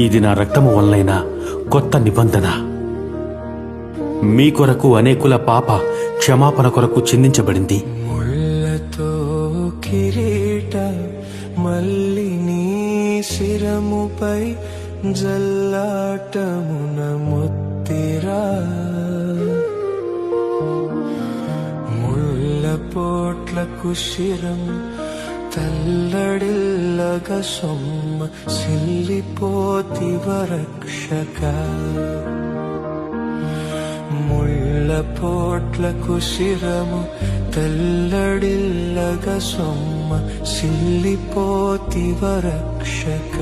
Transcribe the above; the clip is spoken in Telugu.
ఇది నా రక్తము వల్లైన కొత్త నిబంధన. మీ కొరకు అనేకుల పాప క్షమాపణ కొరకు చిందించబడింది. ముళ్ళతో కిరీట మల్లి నీ శిరముపై జల్లాటమున ముత్తిరా, ముళ్ళ పోట్లకు శిరం తల్లడిల్లగ సొమ్మ సిల్లిపోతివ రక్షక. ముళ్ళ పోట్లకు శిరము తల్లడిల్లగ సొమ్మ సిల్లిపోతివ రక్షక.